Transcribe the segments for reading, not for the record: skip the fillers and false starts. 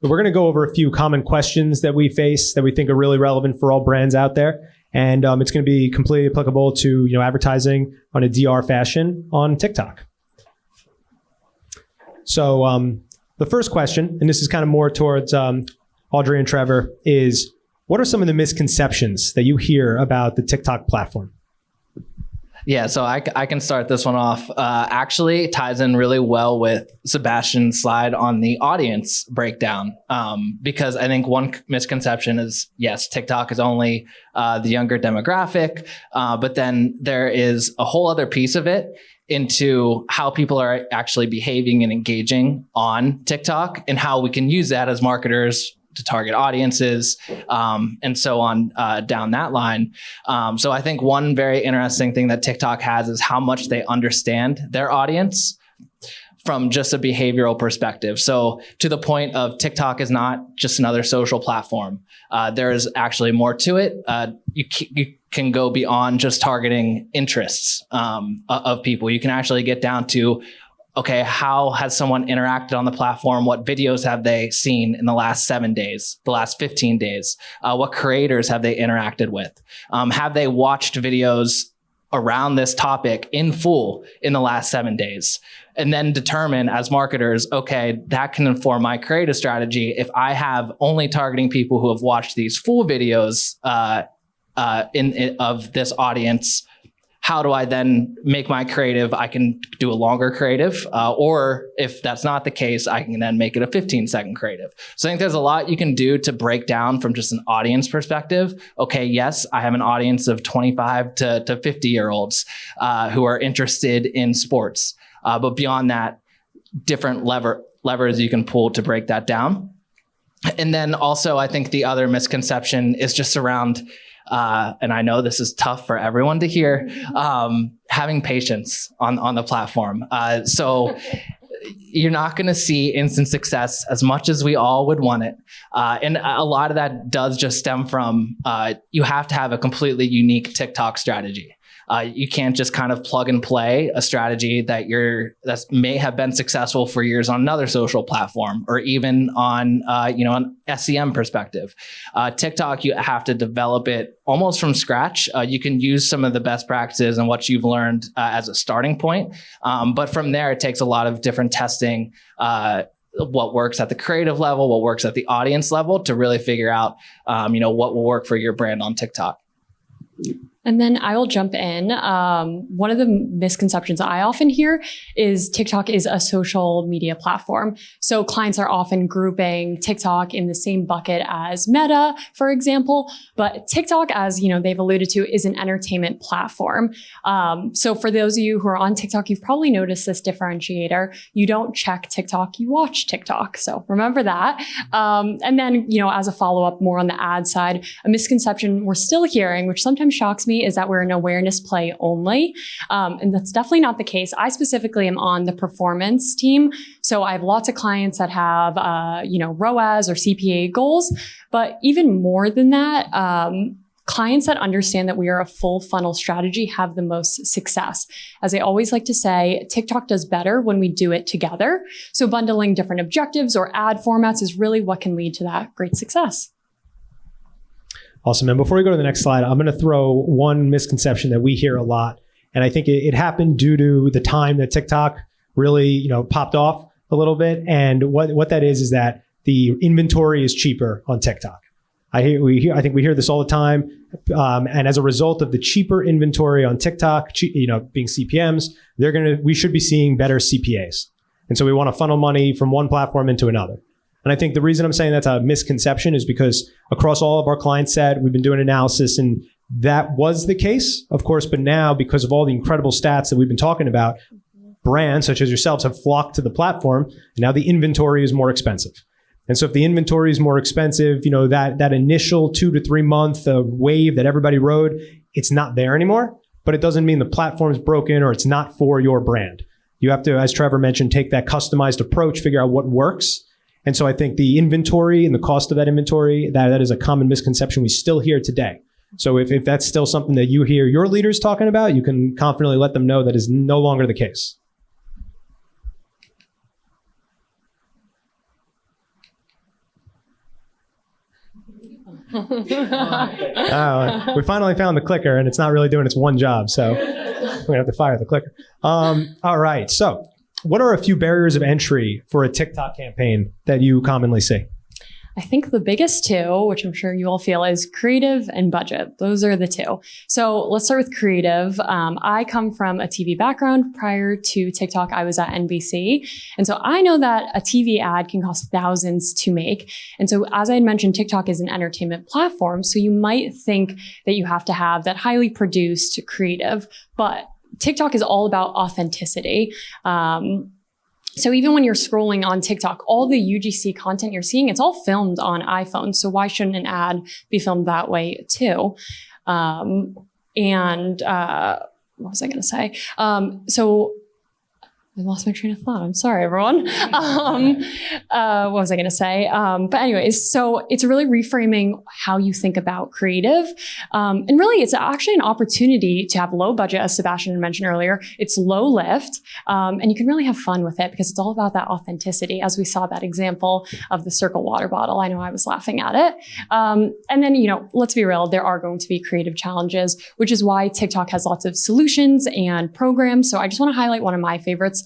We're going to go over a few common questions that we face that we think are really relevant for all brands out there. And it's going to be completely applicable to advertising on a DR fashion on TikTok. So the first question, and this is kind of more towards Audrey and Trevor, is what are some of the misconceptions that you hear about the TikTok platform? Yeah, so I can start this one off. Actually, it ties in really well with Sebastian's slide on the audience breakdown, because I think one misconception is, yes, TikTok is only the younger demographic, but then there is a whole other piece of it into how people are actually behaving and engaging on TikTok and how we can use that as marketers to target audiences, and so on down that line. So I think one very interesting thing that TikTok has is how much they understand their audience from just a behavioral perspective. So to the point of TikTok is not just another social platform. There is actually more to it. You can go beyond just targeting interests of people. You can actually get down to, okay, how has someone interacted on the platform? What videos have they seen in the last 7 days, the last 15 days? What creators have they interacted with? Have they watched videos around this topic in full in the last 7 days? And then determine as marketers, okay, that can inform my creative strategy. If I have only targeting people who have watched these full videos of this audience, how do I then make my creative? I can do a longer creative, or if that's not the case, I can then make it a 15-second creative. So I think there's a lot you can do to break down from just an audience perspective. Okay, yes, I have an audience of 25 to 50-year-olds who are interested in sports. But beyond that, different levers you can pull to break that down. And then also, I think the other misconception is just around, and I know this is tough for everyone to hear, having patience on the platform. So you're not going to see instant success as much as we all would want it. And a lot of that does just stem from you have to have a completely unique TikTok strategy. You can't just kind of plug and play a strategy that may have been successful for years on another social platform, or even on an SEM perspective. TikTok, you have to develop it almost from scratch. You can use some of the best practices and what you've learned as a starting point, but from there it takes a lot of different testing. What works at the creative level, what works at the audience level, to really figure out what will work for your brand on TikTok. And then I will jump in. One of the misconceptions I often hear is TikTok is a social media platform. So clients are often grouping TikTok in the same bucket as Meta, for example. But TikTok, as they've alluded to, is an entertainment platform. So for those of you who are on TikTok, you've probably noticed this differentiator. You don't check TikTok, you watch TikTok. So remember that. And then, as a follow-up more on the ad side, a misconception we're still hearing, which sometimes shocks me, is that we're an awareness play only. And that's definitely not the case. I specifically am on the performance team. So I have lots of clients that have, ROAS or CPA goals. But even more than that, clients that understand that we are a full funnel strategy have the most success. As I always like to say, TikTok does better when we do it together. So bundling different objectives or ad formats is really what can lead to that great success. Awesome. And before we go to the next slide, I'm going to throw one misconception that we hear a lot. And I think it happened due to the time that TikTok really, popped off a little bit. And what that is that the inventory is cheaper on TikTok. I think we hear this all the time. And as a result of the cheaper inventory on TikTok, being CPMs, we should be seeing better CPAs. And so we want to funnel money from one platform into another. And I think the reason I'm saying that's a misconception is because across all of our client set, we've been doing analysis, and that was the case, of course. But now, because of all the incredible stats that we've been talking about, brands such as yourselves have flocked to the platform. And now the inventory is more expensive. And so if the inventory is more expensive, that initial 2 to 3 month wave that everybody rode, it's not there anymore. But it doesn't mean the platform's broken or it's not for your brand. You have to, as Trevor mentioned, take that customized approach, figure out what works. And so I think the inventory and the cost of that inventory, that is a common misconception we still hear today. So if that's still something that you hear your leaders talking about, you can confidently let them know that is no longer the case. We finally found the clicker, and it's not really doing its one job, so we're gonna have to fire the clicker. All right. So, what are a few barriers of entry for a TikTok campaign that you commonly see? I think the biggest two, which I'm sure you all feel, is creative and budget. Those are the two. So let's start with creative. I come from a TV background. Prior to TikTok, I was at NBC. And so I know that a TV ad can cost thousands to make. And so as I had mentioned, TikTok is an entertainment platform. So you might think that you have to have that highly produced creative, but TikTok is all about authenticity. So even when you're scrolling on TikTok, all the UGC content you're seeing, it's all filmed on iPhone. So why shouldn't an ad be filmed that way too? What was I going to say? So I lost my train of thought. I'm sorry, everyone. What was I going to say? But anyways, so it's really reframing how you think about creative. And really, it's actually an opportunity to have low budget, as Sebastian mentioned earlier. It's low lift, and you can really have fun with it because it's all about that authenticity, as we saw that example of the Circle water bottle. I know I was laughing at it. And then, let's be real, there are going to be creative challenges, which is why TikTok has lots of solutions and programs. So I just want to highlight one of my favorites.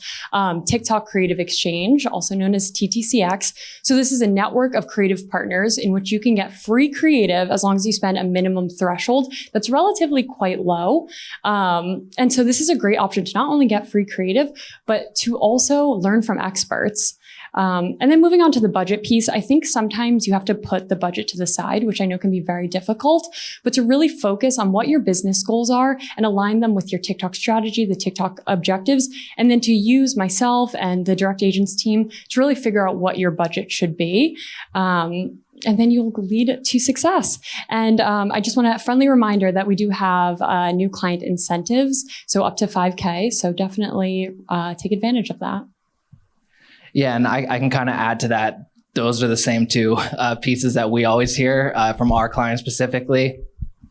TikTok Creative Exchange, also known as TTCX. So this is a network of creative partners in which you can get free creative as long as you spend a minimum threshold that's relatively quite low. And so this is a great option to not only get free creative, but to also learn from experts. And then moving on to the budget piece, I think sometimes you have to put the budget to the side, which I know can be very difficult, but to really focus on what your business goals are and align them with your TikTok strategy, the TikTok objectives, and then to use myself and the direct agents team to really figure out what your budget should be. And then you'll lead to success. And I just want a friendly reminder that we do have new client incentives, so up to 5K. So definitely take advantage of that. Yeah, and I can kind of add to that. Those are the same two pieces that we always hear from our clients specifically.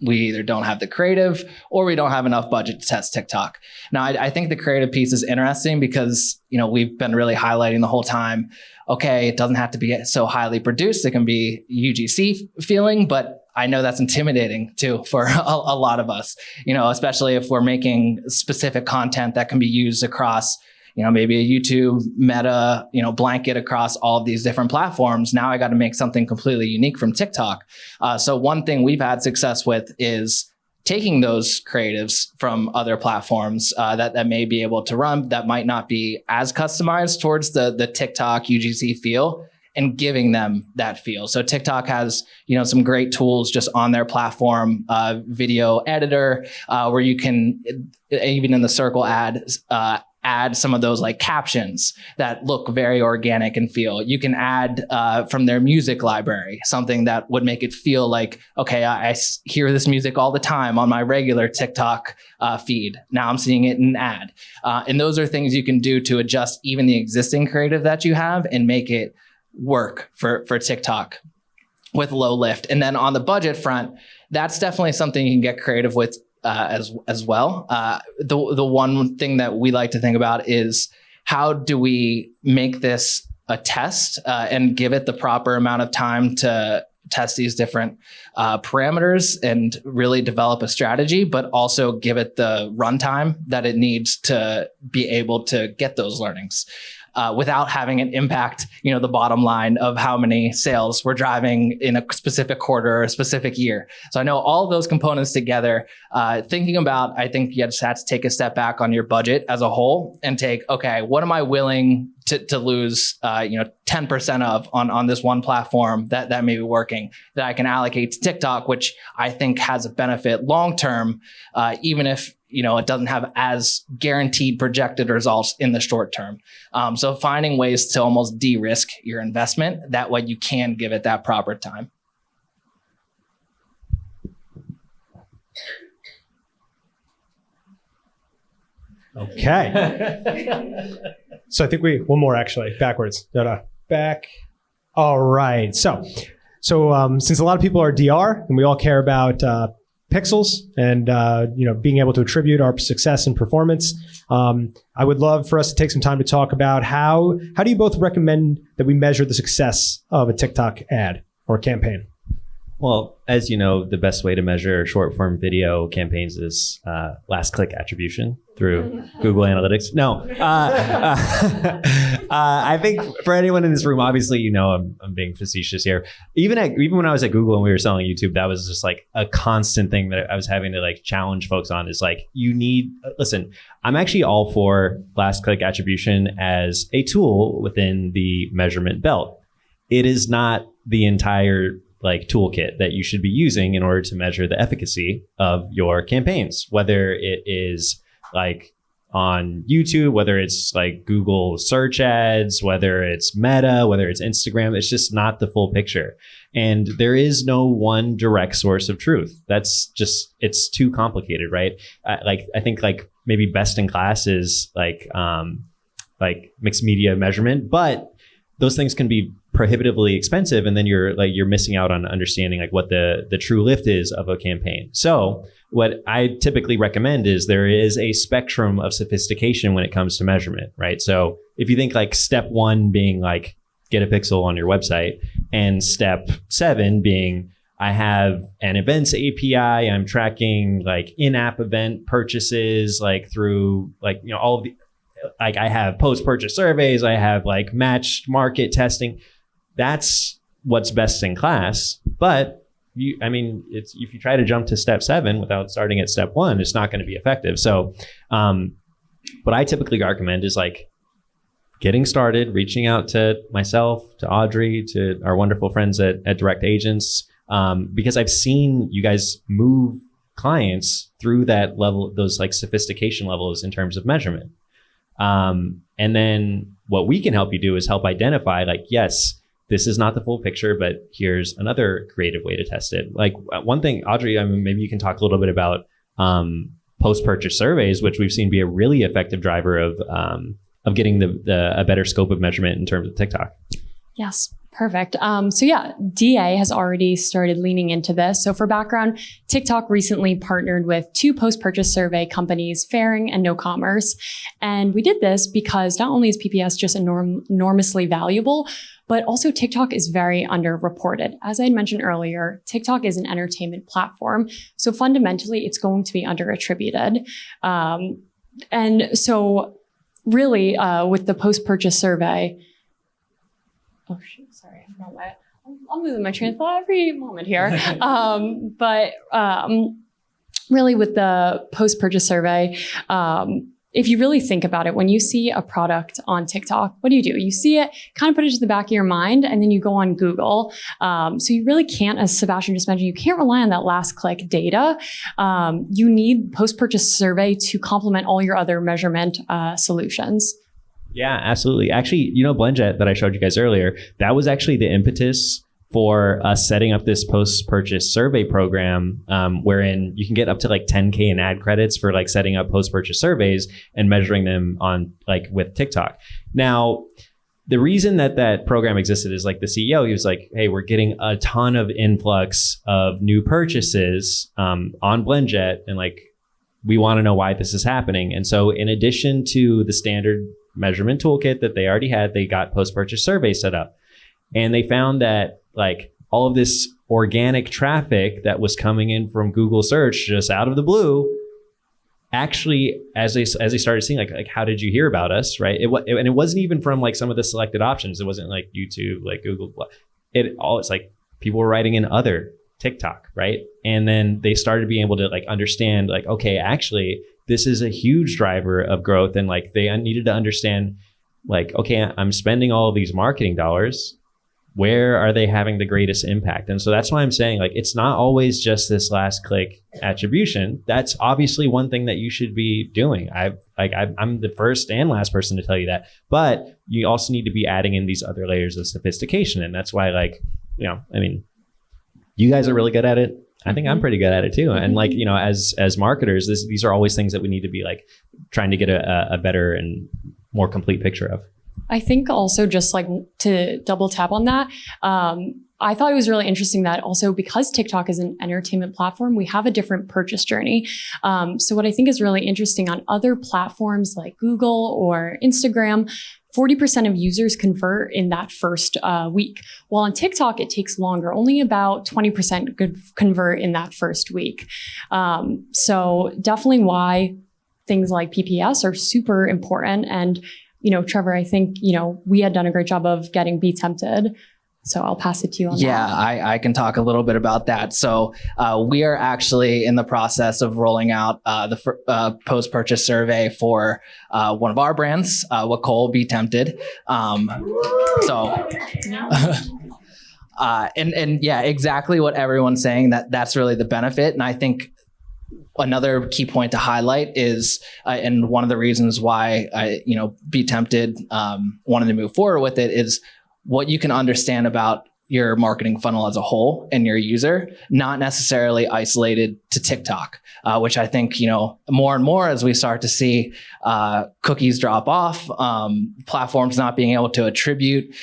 We either don't have the creative or we don't have enough budget to test TikTok. Now, I think the creative piece is interesting because, we've been really highlighting the whole time, okay, it doesn't have to be so highly produced. It can be UGC feeling, but I know that's intimidating too for a lot of us, especially if we're making specific content that can be used across maybe a YouTube meta, blanket across all of these different platforms. Now I got to make something completely unique from TikTok. So one thing we've had success with is taking those creatives from other platforms that may be able to run, that might not be as customized towards the TikTok UGC feel, and giving them that feel. So TikTok has, some great tools just on their platform, video editor, where you can, even in the Circle add some of those like captions that look very organic and feel. You can add from their music library, something that would make it feel like, okay, I hear this music all the time on my regular TikTok feed. Now I'm seeing it in an ad. And those are things you can do to adjust even the existing creative that you have and make it work for TikTok with low lift. And then on the budget front, that's definitely something you can get creative with as well. The one thing that we like to think about is how do we make this a test and give it the proper amount of time to test these different parameters and really develop a strategy, but also give it the runtime that it needs to be able to get those learnings. Without having an impact, the bottom line of how many sales we're driving in a specific quarter or a specific year. So I know all of those components together, thinking about, I think you just have to take a step back on your budget as a whole and take, okay, what am I willing to lose, 10% of on this one platform that may be working that I can allocate to TikTok, which I think has a benefit long-term, even if, it doesn't have as guaranteed projected results in the short term. So finding ways to almost de-risk your investment, that way you can give it that proper time. Okay. So I think one more actually, backwards. No, back. All right. So since a lot of people are DR and we all care about pixels and being able to attribute our success and performance, I would love for us to take some time to talk about how do you both recommend that we measure the success of a TikTok ad or campaign? Well, as you know, the best way to measure short form video campaigns is last click attribution through Google Analytics. No, I think for anyone in this room, obviously, you know, I'm being facetious here. Even when I was at Google and we were selling YouTube, that was just like a constant thing that I was having to like challenge folks on is like, listen, I'm actually all for last click attribution as a tool within the measurement belt. It is not the entire like toolkit that you should be using in order to measure the efficacy of your campaigns, whether it is like on YouTube, whether it's like Google search ads, whether it's Meta, whether it's Instagram. It's just not the full picture. And there is no one direct source of truth. That's just, it's too complicated, right? I think like maybe best in class is like mixed media measurement, but those things can be prohibitively expensive, and then you're missing out on understanding like what the true lift is of a campaign. So what I typically recommend is there is a spectrum of sophistication when it comes to measurement, right? So if you think like step 1 being like get a pixel on your website, and step 7 being I have an events API, I'm tracking like in-app event purchases like through like, you know, all of the, like I have post-purchase surveys, I have like matched market testing. That's what's best in class. But if you try to jump to step 7 without starting at step 1, it's not going to be effective. So what I typically recommend is like getting started, reaching out to myself, to Audrey, to our wonderful friends at Direct Agents, because I've seen you guys move clients through that level, those like sophistication levels in terms of measurement. And then what we can help you do is help identify like, yes, this is not the full picture, but here's another creative way to test it. Like one thing, Audrey, I mean, maybe you can talk a little bit about post-purchase surveys, which we've seen be a really effective driver of getting a better scope of measurement in terms of TikTok. Yes. Perfect. So yeah, DA has already started leaning into this. So for background, TikTok recently partnered with 2 post-purchase survey companies, Faring and No Commerce. And we did this because not only is PPS just enormously valuable, but also TikTok is very underreported. As I had mentioned earlier, TikTok is an entertainment platform. So fundamentally, it's going to be underattributed. And so really, with the post-purchase survey, oh shoot, sorry, I forgot I'm losing my train of thought every moment here. Really with the post-purchase survey, if you really think about it, when you see a product on TikTok, what do? You see it, kind of put it to the back of your mind, and then you go on Google. So you really can't, as Sebastian just mentioned, you can't rely on that last click data. You need post-purchase survey to complement all your other measurement solutions. Yeah, absolutely. Actually, you know, BlendJet that I showed you guys earlier, that was actually the impetus for us setting up this post-purchase survey program, wherein you can get up to like 10K in ad credits for like setting up post-purchase surveys and measuring them on like with TikTok. Now, the reason that program existed is like the CEO, he was like, hey, we're getting a ton of influx of new purchases on BlendJet, and like, we want to know why this is happening. And so in addition to the standard measurement toolkit that they already had, they got post-purchase surveys set up. And they found that like all of this organic traffic that was coming in from Google search just out of the blue, actually, as they started seeing like how did you hear about us, right? And it wasn't even from like some of the selected options. It wasn't like YouTube, like Google. It's like people were writing in other TikTok, right? And then they started being able to like understand like, okay, actually, this is a huge driver of growth. And like they needed to understand like, okay, I'm spending all of these marketing dollars. Where are they having the greatest impact? And so that's why I'm saying like, it's not always just this last click attribution. That's obviously one thing that you should be doing. I'm the first and last person to tell you that, but you also need to be adding in these other layers of sophistication. And that's why like, you know, I mean, you guys are really good at it. I think I'm pretty good at it too. And like, you know, as marketers, these are always things that we need to be like trying to get a better and more complete picture of. I think also just like to double tap on that, I thought it was really interesting that also because TikTok is an entertainment platform, we have a different purchase journey. So what I think is really interesting on other platforms like Google or Instagram, 40% of users convert in that first week. While on TikTok, it takes longer. Only about 20% could convert in that first week. So definitely why things like PPS are super important. And, Trevor, I think, we had done a great job of getting Be Tempted. So I'll pass it to you on that. Yeah, I can talk a little bit about that. So we are actually in the process of rolling out the post-purchase survey for one of our brands, Wacol Be Tempted. And yeah, exactly what everyone's saying, that's really the benefit. And I think another key point to highlight is, and one of the reasons why Be Tempted wanted to move forward with it is what you can understand about your marketing funnel as a whole and your user, not necessarily isolated to TikTok, which I think, more and more as we start to see cookies drop off, platforms not being able to attribute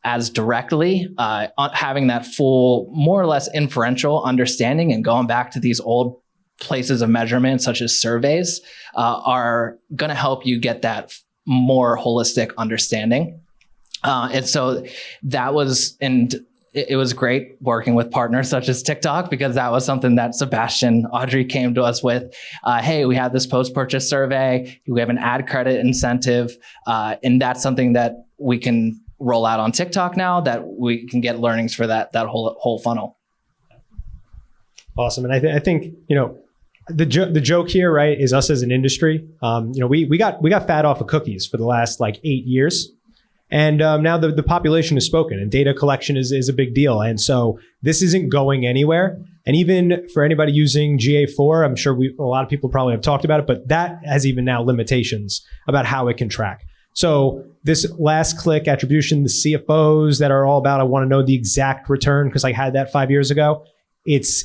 as directly, having that full, more or less inferential understanding and going back to these old places of measurement, such as surveys, are going to help you get that more holistic understanding. And so that was, and it was great working with partners such as TikTok, because that was something that Sebastian Audrey came to us with. Hey, we have this post-purchase survey. We have an ad credit incentive. And that's something that we can roll out on TikTok now, that we can get learnings for that whole funnel. Awesome. And I think, the joke here, right, is us as an industry. We got fat off of cookies for the last 8 years. And now the population has spoken, and data collection is a big deal. And so this isn't going anywhere. And even for anybody using GA4, I'm sure a lot of people probably have talked about it, but that has even now limitations about how it can track. So this last click attribution, the CFOs that are all about, I want to know the exact return because I had that 5 years ago. It's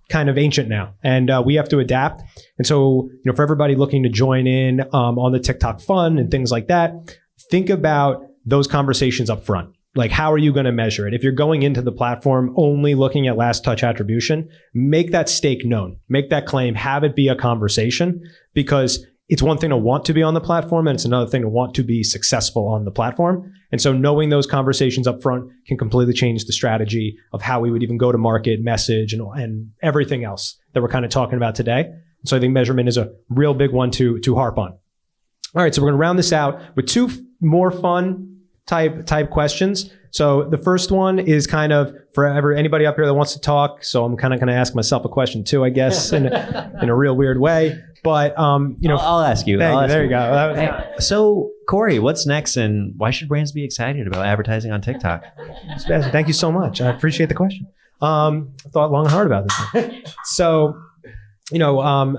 kind of ancient now, and we have to adapt. And so, for everybody looking to join in on the TikTok fun and things like that, think about those conversations up front. Like, how are you going to measure it? If you're going into the platform only looking at last touch attribution, make that stake known, make that claim, have it be a conversation, because it's one thing to want to be on the platform and it's another thing to want to be successful on the platform. And so knowing those conversations up front can completely change the strategy of how we would even go to market, message, and everything else that we're kind of talking about today. So I think measurement is a real big one to harp on. All right, so we're going to round this out with two more fun type questions. So the first one is kind of for anybody up here that wants to talk. So I'm kind of going to ask myself a question too, I guess, in a real weird way. But I'll ask you. There you go. Hey, so Corey, what's next, and why should brands be excited about advertising on TikTok? Sebastian, thank you so much. I appreciate the question. I thought long and hard about this one. So,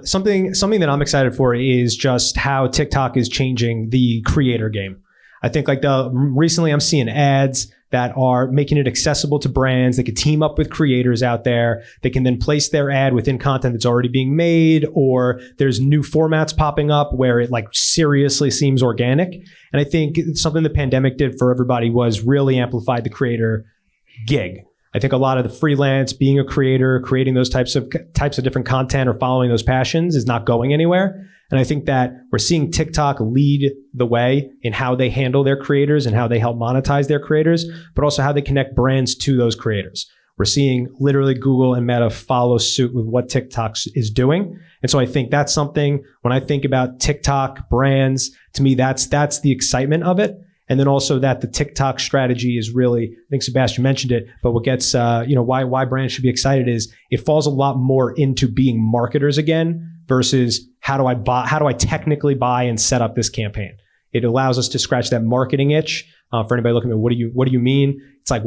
something that I'm excited for is just how TikTok is changing the creator game. I think recently I'm seeing ads that are making it accessible to brands. They could team up with creators out there. They can then place their ad within content that's already being made, or there's new formats popping up where it seriously seems organic. And I think something the pandemic did for everybody was really amplified the creator gig. I think a lot of the freelance, being a creator, creating those types of different content or following those passions is not going anywhere. And I think that we're seeing TikTok lead the way in how they handle their creators and how they help monetize their creators, but also how they connect brands to those creators. We're seeing literally Google and Meta follow suit with what TikTok is doing. And so I think that's something, when I think about TikTok brands, to me, that's the excitement of it. And then also that the TikTok strategy is really, I think Sebastian mentioned it, but what gets, why brands should be excited is it falls a lot more into being marketers again versus how do I technically buy and set up this campaign? It allows us to scratch that marketing itch. For anybody looking at what do you mean? It's like,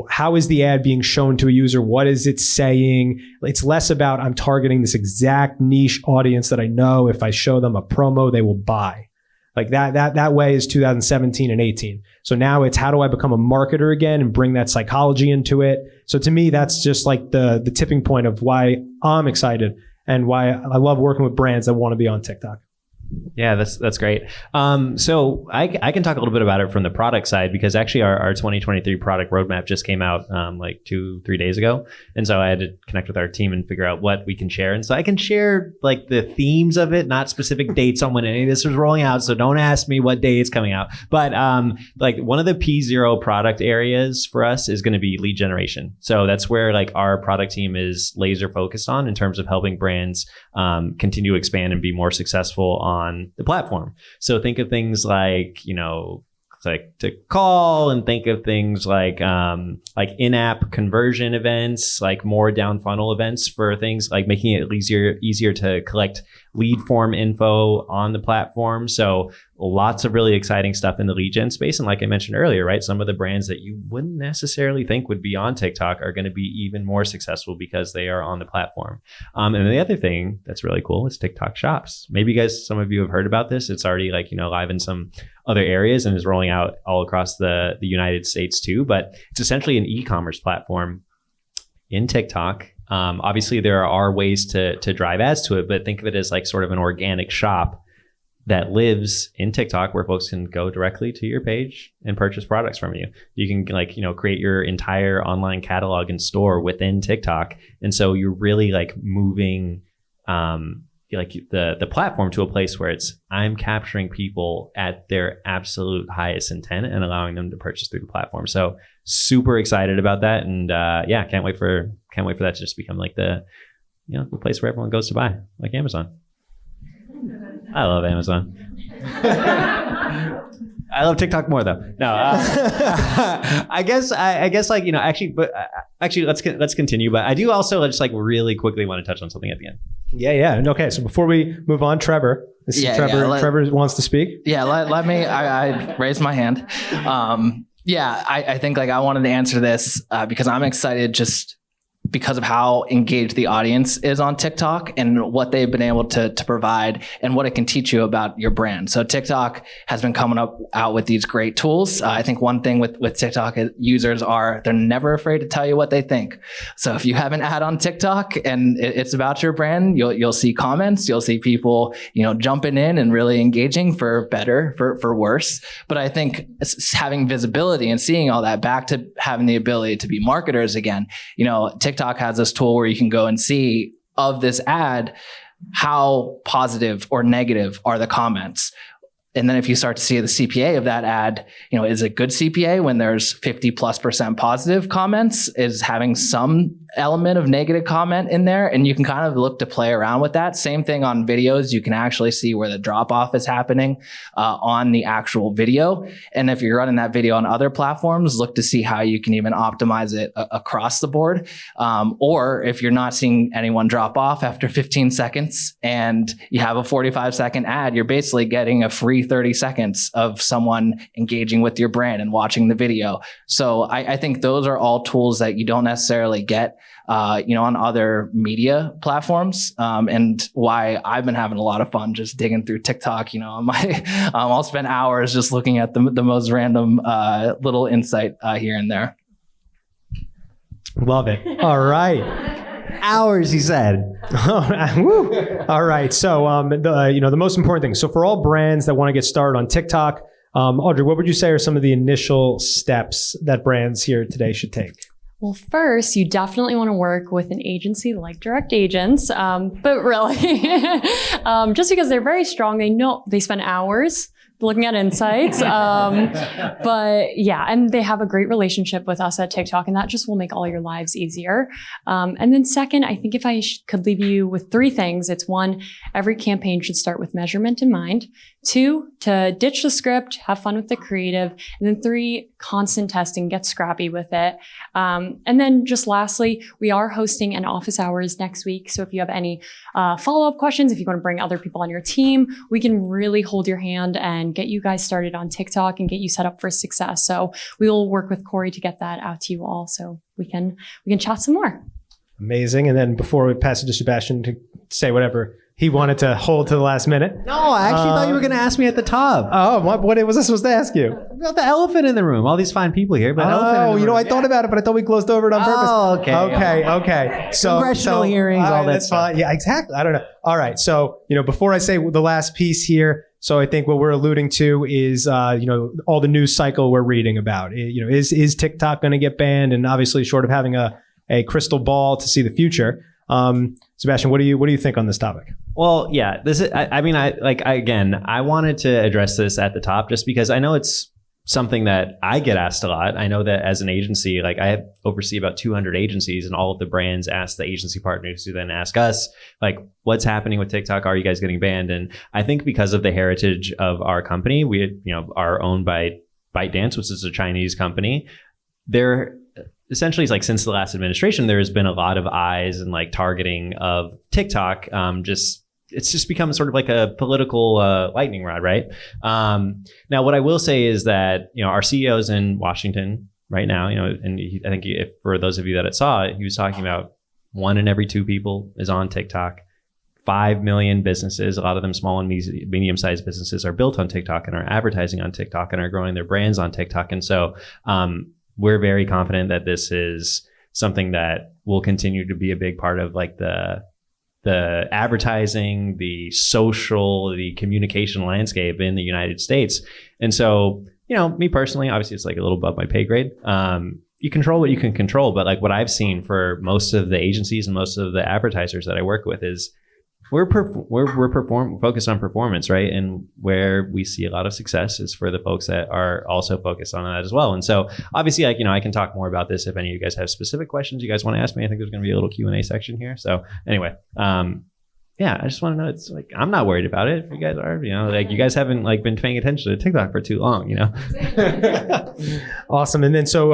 how is the ad being shown to a user? What is it saying? It's less about I'm targeting this exact niche audience that I know if I show them a promo, they will buy. Like that way is 2017 and 18. So now it's how do I become a marketer again and bring that psychology into it? So to me, that's just the tipping point of why I'm excited and why I love working with brands that want to be on TikTok. Yeah, that's great. So I can talk a little bit about it from the product side, because actually our 2023 product roadmap just came out like 2-3 days ago. And so I had to connect with our team and figure out what we can share. And so I can share like the themes of it, not specific dates on when any of this is rolling out. So don't ask me what day it's coming out. But like one of the P0 product areas for us is going to be lead generation. So that's where like our product team is laser focused on in terms of helping brands continue to expand and be more successful on the platform. So think of things like, like to call, and think of things like in-app conversion events, like more down funnel events for things like making it easier to collect lead form info on the platform. So lots of really exciting stuff in the lead gen space. And like I mentioned earlier, right, some of the brands that you wouldn't necessarily think would be on TikTok are going to be even more successful because they are on the platform. And then the other thing that's really cool is TikTok Shops. Maybe some of you have heard about this. It's already live in some other areas and is rolling out all across the United States too. But it's essentially an e-commerce platform in TikTok. Obviously, there are ways to drive ads to it, but think of it as like sort of an organic shop that lives in TikTok, where folks can go directly to your page and purchase products from you. You can create your entire online catalog and store within TikTok. And so you're really like moving the platform to a place where I'm capturing people at their absolute highest intent and allowing them to purchase through the platform. So super excited about that. And can't wait for that to just become like the place where everyone goes to buy, like Amazon. I love Amazon. I love TikTok more though. No, I guess actually let's continue. But I do also just like really quickly want to touch on something at the end. Yeah. Okay. So before we move on, Trevor. Trevor wants to speak. Yeah. Let me. I raised my hand. I think like I wanted to answer this because I'm excited just because of how engaged the audience is on TikTok and what they've been able to provide and what it can teach you about your brand. So TikTok has been coming out with these great tools. I think one thing with TikTok users they're never afraid to tell you what they think. So if you have an ad on TikTok and it's about your brand, you'll see comments, you'll see people, jumping in and really engaging for better, for worse. But I think having visibility and seeing all that back to having the ability to be marketers again, TikTok has this tool where you can go and see of this ad, how positive or negative are the comments. And then if you start to see the CPA of that ad, is it good CPA when there's 50+% positive comments? Is having some element of negative comment in there? And you can kind of look to play around with that. Same thing on videos. You can actually see where the drop off is happening on the actual video. And if you're running that video on other platforms, look to see how you can even optimize it across the board. Or if you're not seeing anyone drop off after 15 seconds and you have a 45-second ad, you're basically getting a free 30 seconds of someone engaging with your brand and watching the video. So I think those are all tools that you don't necessarily get on other media platforms, and why I've been having a lot of fun just digging through TikTok. I'll spend hours just looking at the most random little insight here and there. Love it. All right. Hours, he said. All right. So, the most important thing. So for all brands that want to get started on TikTok, Audrey, what would you say are some of the initial steps that brands here today should take? Well, first, you definitely want to work with an agency like Direct Agents, but really, just because they're very strong, they spend hours looking at insights. But yeah, and they have a great relationship with us at TikTok, and that just will make all your lives easier. And then second, I think if I could leave you with 3 things, it's 1, every campaign should start with measurement in mind. 2, to ditch the script, have fun with the creative. And then 3, constant testing, get scrappy with it. And then just lastly, we are hosting an office hours next week. So if you have any follow-up questions, if you want to bring other people on your team, we can really hold your hand and get you guys started on TikTok and get you set up for success. So we will work with Corey to get that out to you all so we can chat some more. Amazing. And then before we pass it to Sebastian to say whatever he wanted to hold to the last minute. No, I actually thought you were going to ask me at the top. Oh, what was I supposed to ask you? About the elephant in the room. All these fine people here, but elephant in the room. I thought about it, but I thought we closed over it on purpose. Oh, okay. Okay. So Congressional hearings, all that that's stuff. fine. Yeah, exactly. I don't know. All right. So, before I say the last piece here, so I think what we're alluding to is, all the news cycle we're reading about. Is TikTok going to get banned? And obviously, short of having a crystal ball to see the future, Sebastian, what do you think on this topic? Well, yeah, this is. I wanted to address this at the top just because I know it's something that I get asked a lot. I know that as an agency, I oversee about 200 agencies, and all of the brands ask the agency partners who then ask us, what's happening with TikTok? Are you guys getting banned? And I think because of the heritage of our company, we are owned by ByteDance, which is a Chinese company. They're essentially, it's since the last administration, there has been a lot of eyes and targeting of TikTok. It's just become sort of like a political lightning rod, right? Now, what I will say is that our CEO's in Washington right now. And I think for those of you that saw it, he was talking about 1 in every 2 people is on TikTok. 5 million businesses, a lot of them small and medium-sized businesses, are built on TikTok and are advertising on TikTok and are growing their brands on TikTok. And so we're very confident that this is something that will continue to be a big part of the advertising, the social, the communication landscape in the United States. And so, me personally, obviously it's a little above my pay grade. You control what you can control, but what I've seen for most of the agencies and most of the advertisers that I work with is we're focused on performance, right? And where we see a lot of success is for the folks that are also focused on that as well. And so obviously, I can talk more about this if any of you guys have specific questions you guys want to ask me. I think there's going to be a little Q&A section here. So anyway, I just want to know, it's I'm not worried about it. If you guys are, you guys haven't been paying attention to TikTok for too long, Awesome. And then so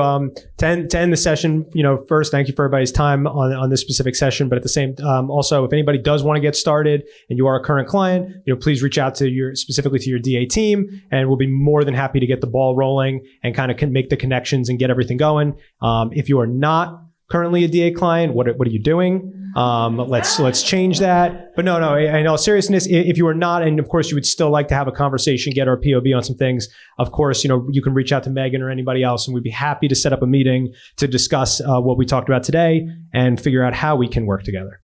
to end the session, first, thank you for everybody's time on this specific session. But at the same also, if anybody does want to get started and you are a current client, please reach out to specifically to your DA team, and we'll be more than happy to get the ball rolling and kind of make the connections and get everything going. If you are not currently a DA client, what are you doing? Let's change that. But no, in all seriousness, if you are not, and of course you would still like to have a conversation, get our POV on some things, of course, you can reach out to Megan or anybody else, and we'd be happy to set up a meeting to discuss what we talked about today and figure out how we can work together.